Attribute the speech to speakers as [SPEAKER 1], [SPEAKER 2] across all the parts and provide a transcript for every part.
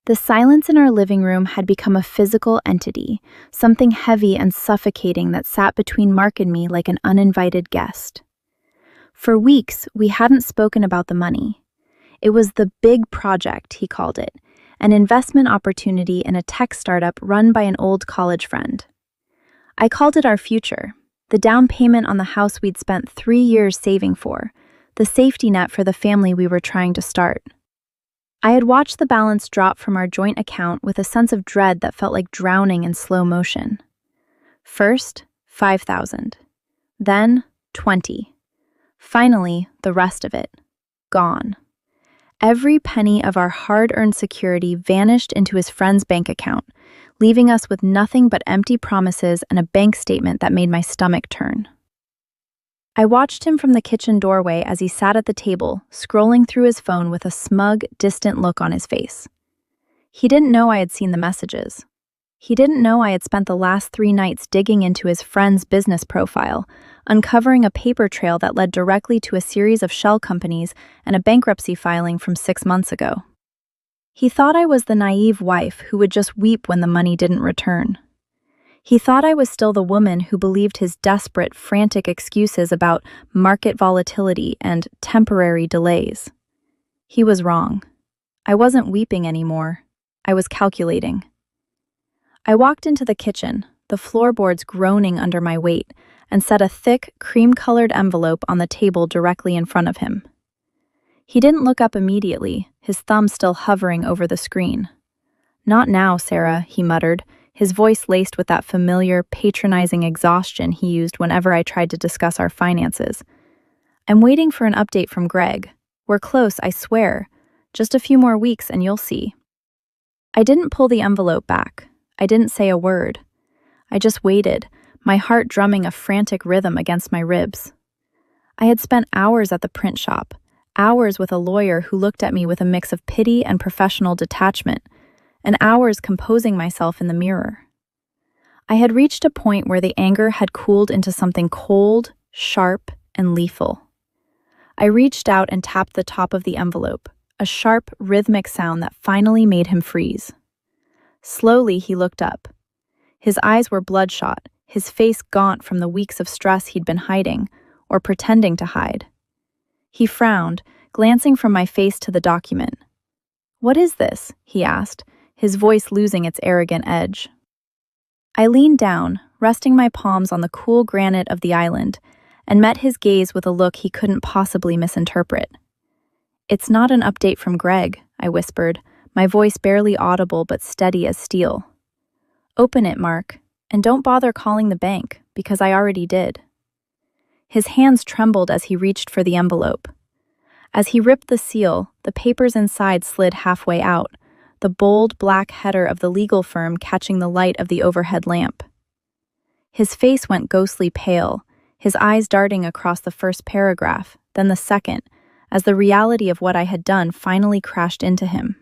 [SPEAKER 1] The silence in our living room had become a physical entity, something heavy and suffocating that sat between Mark and me like an uninvited guest. For weeks, we hadn't spoken about the money. It was the big project, he called it, an investment opportunity in a tech startup run by an old college friend. I called it our future, the down payment on the house we'd spent 3 years saving for, the safety net for the family we were trying to start. I had watched the balance drop from our joint account with a sense of dread that felt like drowning in slow motion. First, 5,000. Then, 20. Finally, the rest of it. Gone. Every penny of our hard-earned security vanished into his friend's bank account, leaving us with nothing but empty promises and a bank statement that made my stomach turn. I watched him from the kitchen doorway as he sat at the table, scrolling through his phone with a smug, distant look on his face. He didn't know I had seen the messages. He didn't know I had spent the last 3 nights digging into his friend's business profile, uncovering a paper trail that led directly to a series of shell companies and a bankruptcy filing from 6 months ago. He thought I was the naive wife who would just weep when the money didn't return. He thought I was still the woman who believed his desperate, frantic excuses about market volatility and temporary delays. He was wrong. I wasn't weeping anymore. I was calculating. I walked into the kitchen, the floorboards groaning under my weight, and set a thick, cream-colored envelope on the table directly in front of him. He didn't look up immediately, his thumb still hovering over the screen. "Not now, Sarah," he muttered, his voice laced with that familiar, patronizing exhaustion he used whenever I tried to discuss our finances. "I'm waiting for an update from Greg. We're close, I swear. Just a few more weeks and you'll see." I didn't pull the envelope back. I didn't say a word. I just waited, my heart drumming a frantic rhythm against my ribs. I had spent hours at the print shop, hours with a lawyer who looked at me with a mix of pity and professional detachment, and hours composing myself in the mirror. I had reached a point where the anger had cooled into something cold, sharp, and lethal. I reached out and tapped the top of the envelope, a sharp, rhythmic sound that finally made him freeze. Slowly, he looked up. His eyes were bloodshot, his face gaunt from the weeks of stress he'd been hiding, or pretending to hide. He frowned, glancing from my face to the document. "What is this?" he asked, his voice losing its arrogant edge. I leaned down, resting my palms on the cool granite of the island, and met his gaze with a look he couldn't possibly misinterpret. "It's not an update from Greg," I whispered, my voice barely audible but steady as steel. "Open it, Mark, and don't bother calling the bank, because I already did." His hands trembled as he reached for the envelope. As he ripped the seal, the papers inside slid halfway out, the bold black header of the legal firm catching the light of the overhead lamp. His face went ghostly pale, his eyes darting across the first paragraph, then the second, as the reality of what I had done finally crashed into him.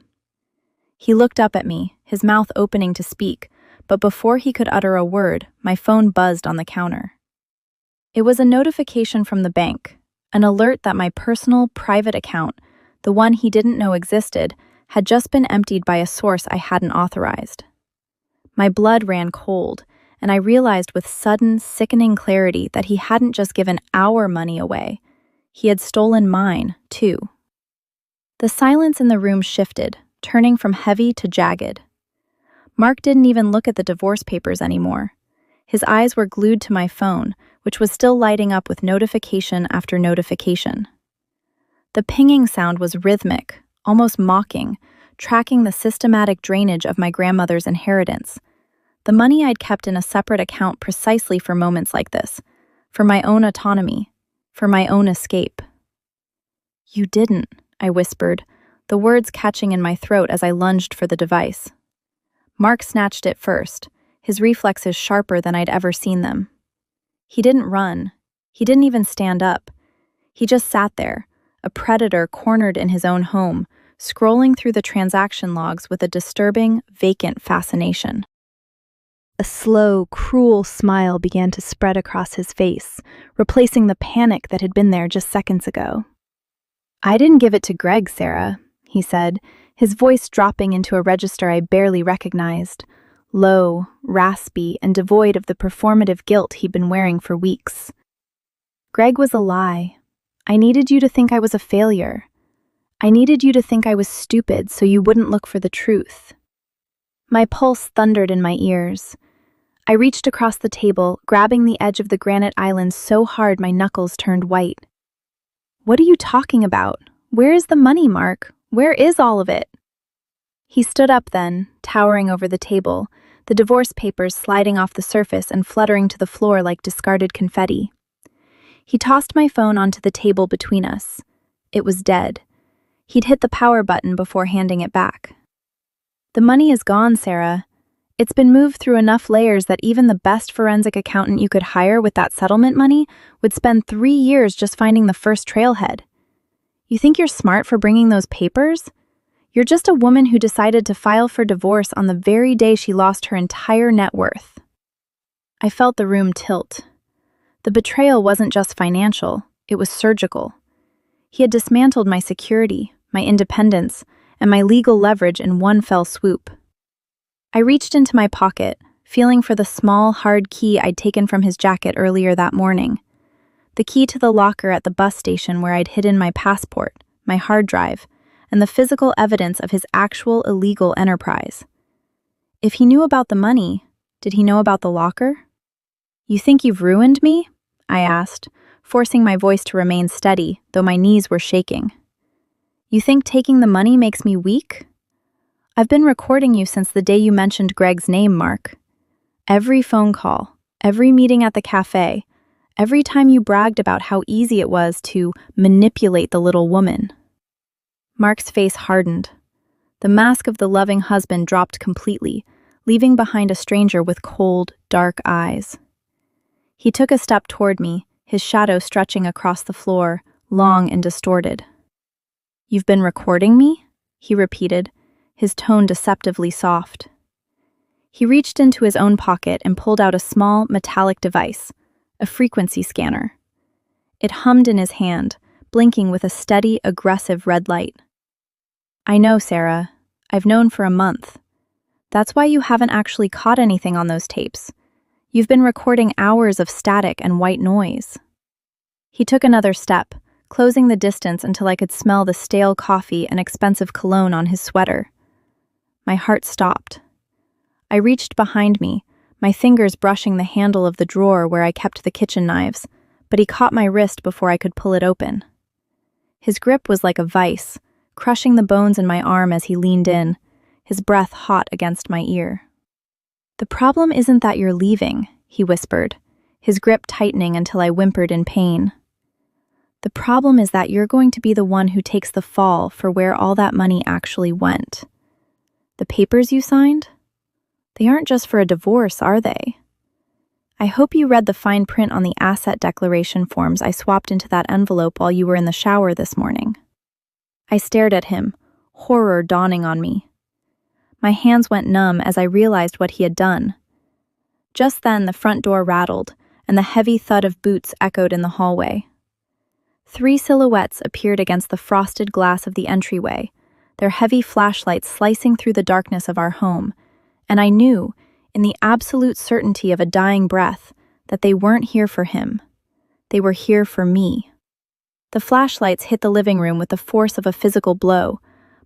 [SPEAKER 1] He looked up at me, his mouth opening to speak, but before he could utter a word, my phone buzzed on the counter. It was a notification from the bank, an alert that my personal, private account, the one he didn't know existed, had just been emptied by a source I hadn't authorized. My blood ran cold, and I realized with sudden, sickening clarity that he hadn't just given our money away. He had stolen mine, too. The silence in the room shifted, turning from heavy to jagged. Mark didn't even look at the divorce papers anymore. His eyes were glued to my phone, which was still lighting up with notification after notification. The pinging sound was rhythmic, almost mocking, tracking the systematic drainage of my grandmother's inheritance. The money I'd kept in a separate account precisely for moments like this, for my own autonomy, for my own escape. "You didn't," I whispered, the words catching in my throat as I lunged for the device. Mark snatched it first, his reflexes sharper than I'd ever seen them. He didn't run. He didn't even stand up. He just sat there, a predator cornered in his own home, scrolling through the transaction logs with a disturbing, vacant fascination. A slow, cruel smile began to spread across his face, replacing the panic that had been there just seconds ago. "I didn't give it to Greg, Sarah," he said, his voice dropping into a register I barely recognized, low, raspy, and devoid of the performative guilt he'd been wearing for weeks. Greg was a lie. I needed you to think I was a failure. I needed you to think I was stupid so you wouldn't look for the truth. My pulse thundered in my ears. I reached across the table, grabbing the edge of the granite island so hard my knuckles turned white. What are you talking about? Where is the money, Mark? Where is all of it? He stood up then, towering over the table, the divorce papers sliding off the surface and fluttering to the floor like discarded confetti. He tossed my phone onto the table between us. It was dead. He'd hit the power button before handing it back. The money is gone, Sarah. It's been moved through enough layers that even the best forensic accountant you could hire with that settlement money would spend 3 years just finding the first trailhead. You think you're smart for bringing those papers? You're just a woman who decided to file for divorce on the very day she lost her entire net worth. I felt the room tilt. The betrayal wasn't just financial, it was surgical. He had dismantled my security, my independence, and my legal leverage in one fell swoop. I reached into my pocket, feeling for the small, hard key I'd taken from his jacket earlier that morning. The key to the locker at the bus station where I'd hidden my passport, my hard drive, and the physical evidence of his actual illegal enterprise. If he knew about the money, did he know about the locker? You think you've ruined me? I asked, forcing my voice to remain steady, though my knees were shaking. You think taking the money makes me weak? I've been recording you since the day you mentioned Greg's name, Mark. Every phone call, every meeting at the cafe, every time you bragged about how easy it was to manipulate the little woman. Mark's face hardened. The mask of the loving husband dropped completely, leaving behind a stranger with cold, dark eyes. He took a step toward me, his shadow stretching across the floor, long and distorted. You've been recording me? He repeated, his tone deceptively soft. He reached into his own pocket and pulled out a small, metallic device, a frequency scanner. It hummed in his hand, blinking with a steady, aggressive red light. I know, Sarah. I've known for a month. That's why you haven't actually caught anything on those tapes. You've been recording hours of static and white noise. He took another step, closing the distance until I could smell the stale coffee and expensive cologne on his sweater. My heart stopped. I reached behind me, my fingers brushing the handle of the drawer where I kept the kitchen knives, but he caught my wrist before I could pull it open. His grip was like a vice, crushing the bones in my arm as he leaned in, his breath hot against my ear. The problem isn't that you're leaving, he whispered, his grip tightening until I whimpered in pain. The problem is that you're going to be the one who takes the fall for where all that money actually went. The papers you signed? They aren't just for a divorce, are they? I hope you read the fine print on the asset declaration forms I swapped into that envelope while you were in the shower this morning. I stared at him, horror dawning on me. My hands went numb as I realized what he had done. Just then, the front door rattled, and the heavy thud of boots echoed in the hallway. 3 silhouettes appeared against the frosted glass of the entryway, their heavy flashlights slicing through the darkness of our home, and I knew, in the absolute certainty of a dying breath, that they weren't here for him. They were here for me. The flashlights hit the living room with the force of a physical blow,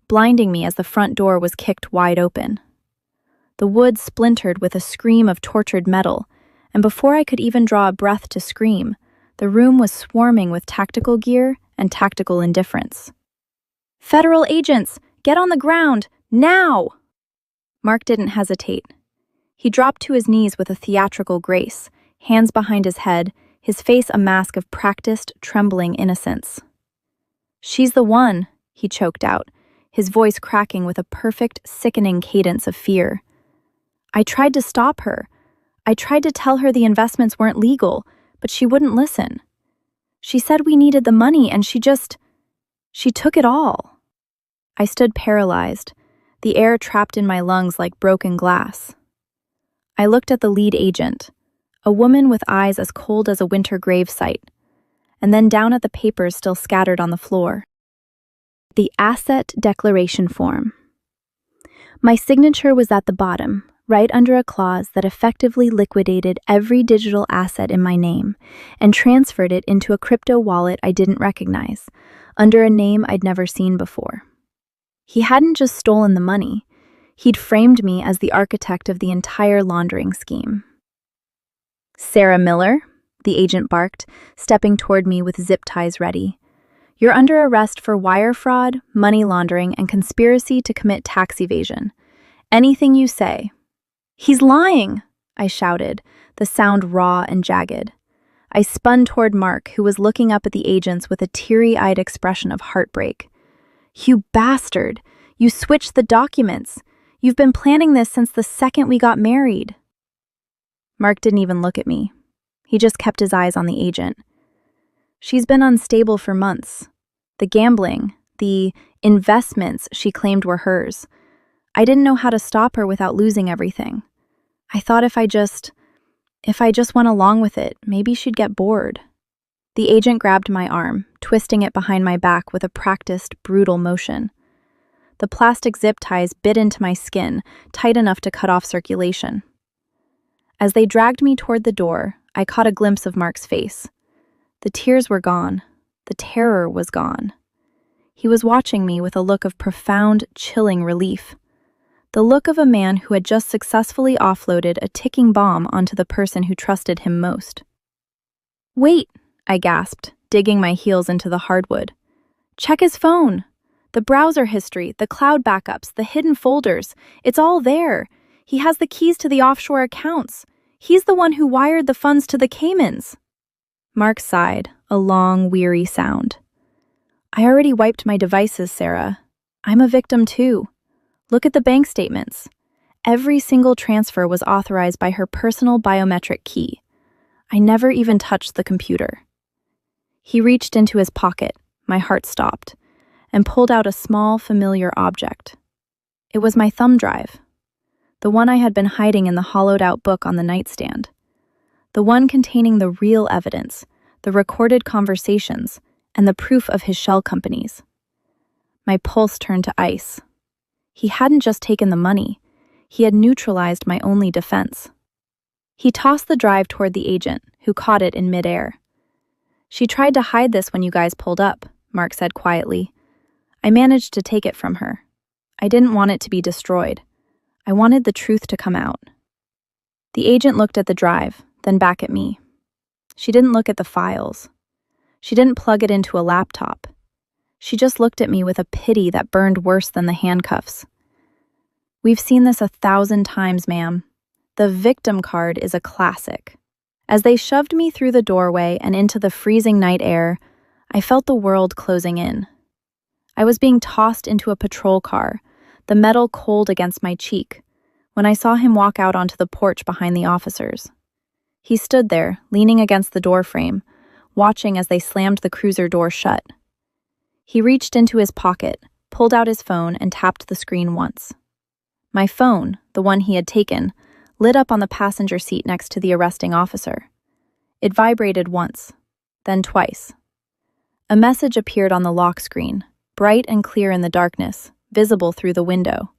[SPEAKER 1] blinding me as the front door was kicked wide open. The wood splintered with a scream of tortured metal, and before I could even draw a breath to scream, the room was swarming with tactical gear and tactical indifference. "Federal agents! Get on the ground! Now!" Mark didn't hesitate. He dropped to his knees with a theatrical grace, hands behind his head, his face a mask of practiced, trembling innocence. "She's the one," he choked out, his voice cracking with a perfect, sickening cadence of fear. "I tried to stop her. I tried to tell her the investments weren't legal, but she wouldn't listen. She said we needed the money, and she took it all." I stood paralyzed, the air trapped in my lungs like broken glass. I looked at the lead agent, a woman with eyes as cold as a winter gravesite, and then down at the papers still scattered on the floor. The asset declaration form. My signature was at the bottom, right under a clause that effectively liquidated every digital asset in my name and transferred it into a crypto wallet I didn't recognize, under a name I'd never seen before. He hadn't just stolen the money, he'd framed me as the architect of the entire laundering scheme. "Sarah Miller," the agent barked, stepping toward me with zip ties ready. "You're under arrest for wire fraud, money laundering, and conspiracy to commit tax evasion. Anything you say." "He's lying!" I shouted, the sound raw and jagged. I spun toward Mark, who was looking up at the agents with a teary-eyed expression of heartbreak. "You bastard! You switched the documents! You've been planning this since the second we got married." Mark didn't even look at me. He just kept his eyes on the agent. "She's been unstable for months. The gambling, the investments she claimed were hers. I didn't know how to stop her without losing everything. I thought if I just went along with it, maybe she'd get bored." The agent grabbed my arm, twisting it behind my back with a practiced, brutal motion. The plastic zip ties bit into my skin, tight enough to cut off circulation. As they dragged me toward the door, I caught a glimpse of Mark's face. The tears were gone. The terror was gone. He was watching me with a look of profound, chilling relief. The look of a man who had just successfully offloaded a ticking bomb onto the person who trusted him most. "Wait," I gasped, digging my heels into the hardwood. "Check his phone. The browser history, the cloud backups, the hidden folders. It's all there. He has the keys to the offshore accounts. He's the one who wired the funds to the Caymans." Mark sighed, a long, weary sound. "I already wiped my devices, Sarah. I'm a victim too. Look at the bank statements. Every single transfer was authorized by her personal biometric key. I never even touched the computer." He reached into his pocket, my heart stopped, and pulled out a small, familiar object. It was my thumb drive. The one I had been hiding in the hollowed-out book on the nightstand. The one containing the real evidence, the recorded conversations, and the proof of his shell companies. My pulse turned to ice. He hadn't just taken the money, he had neutralized my only defense. He tossed the drive toward the agent, who caught it in midair. "She tried to hide this when you guys pulled up," Mark said quietly. "I managed to take it from her. I didn't want it to be destroyed. I wanted the truth to come out." The agent looked at the drive, then back at me. She didn't look at the files. She didn't plug it into a laptop. She just looked at me with a pity that burned worse than the handcuffs. "We've seen this 1,000 times, ma'am. The victim card is a classic." As they shoved me through the doorway and into the freezing night air, I felt the world closing in. I was being tossed into a patrol car, the metal cold against my cheek, when I saw him walk out onto the porch behind the officers. He stood there, leaning against the doorframe, watching as they slammed the cruiser door shut. He reached into his pocket, pulled out his phone, and tapped the screen once. My phone, the one he had taken, lit up on the passenger seat next to the arresting officer. It vibrated once, then twice. A message appeared on the lock screen, bright and clear in the darkness, visible through the window.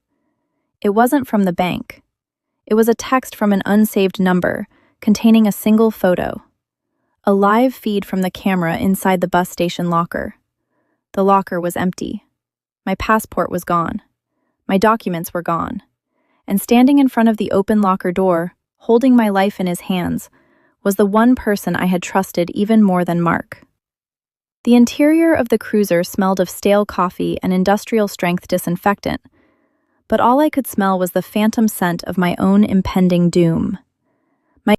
[SPEAKER 1] It wasn't from the bank. It was a text from an unsaved number, containing a single photo. A live feed from the camera inside the bus station locker. The locker was empty. My passport was gone. My documents were gone. And standing in front of the open locker door, holding my life in his hands, was the one person I had trusted even more than Mark. The interior of the cruiser smelled of stale coffee and industrial-strength disinfectant, but all I could smell was the phantom scent of my own impending doom.